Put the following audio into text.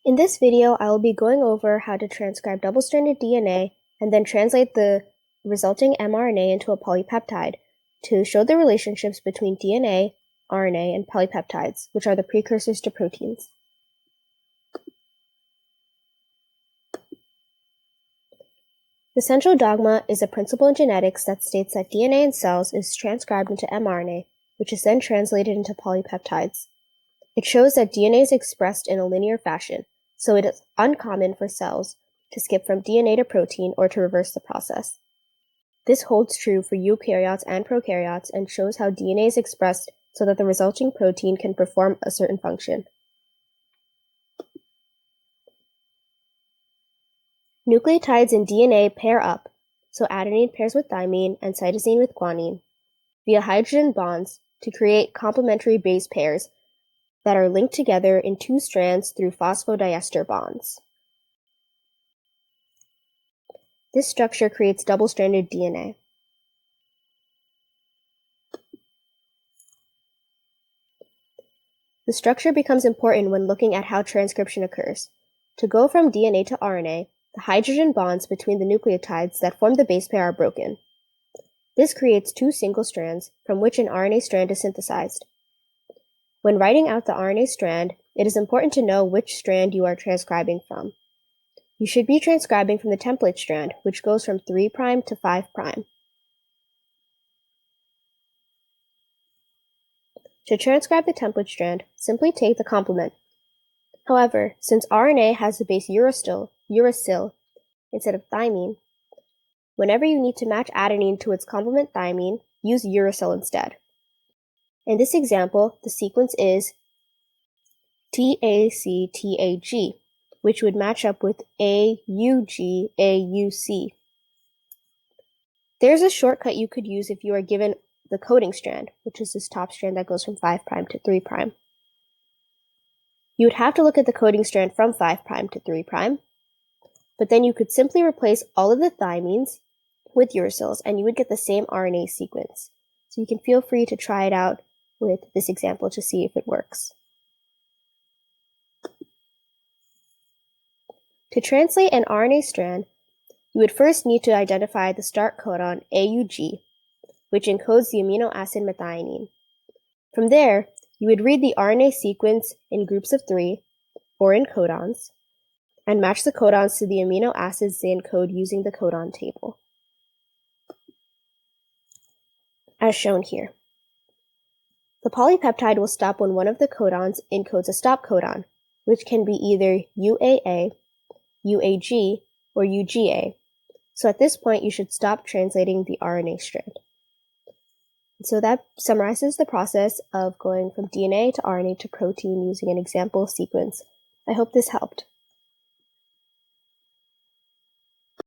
In this video, I will be going over how to transcribe double-stranded DNA and then translate the resulting mRNA into a polypeptide to show the relationships between DNA, RNA, and polypeptides, which are the precursors to proteins. The central dogma is a principle in genetics that states that DNA in cells is transcribed into mRNA, which is then translated into polypeptides. It shows that DNA is expressed in a linear fashion, so it is uncommon for cells to skip from DNA to protein or to reverse the process. This holds true for eukaryotes and prokaryotes and shows how DNA is expressed so that the resulting protein can perform a certain function. Nucleotides in DNA pair up, so adenine pairs with thymine and cytosine with guanine, via hydrogen bonds to create complementary base pairs that are linked together in two strands through phosphodiester bonds. This structure creates double-stranded DNA. The structure becomes important when looking at how transcription occurs. To go from DNA to RNA, the hydrogen bonds between the nucleotides that form the base pair are broken. This creates two single strands from which an RNA strand is synthesized. When writing out the RNA strand, it is important to know which strand you are transcribing from. You should be transcribing from the template strand, which goes from 3' to 5'. To transcribe the template strand, simply take the complement. However, since RNA has the base uracil instead of thymine, whenever you need to match adenine to its complement thymine, use uracil instead. In this example, the sequence is TAC-TAG, which would match up with AUG-AUC. There's a shortcut you could use if you are given the coding strand, which is this top strand that goes from 5' to 3'. You would have to look at the coding strand from 5' to 3', but then you could simply replace all of the thymines with uracils and you would get the same RNA sequence. So you can feel free to try it out with this example to see if it works. To translate an RNA strand, you would first need to identify the start codon AUG, which encodes the amino acid methionine. From there, you would read the RNA sequence in groups of 3, or in codons, and match the codons to the amino acids they encode using the codon table, as shown here. The polypeptide will stop when one of the codons encodes a stop codon, which can be either UAA, UAG, or UGA. So at this point, you should stop translating the RNA strand. So that summarizes the process of going from DNA to RNA to protein using an example sequence. I hope this helped.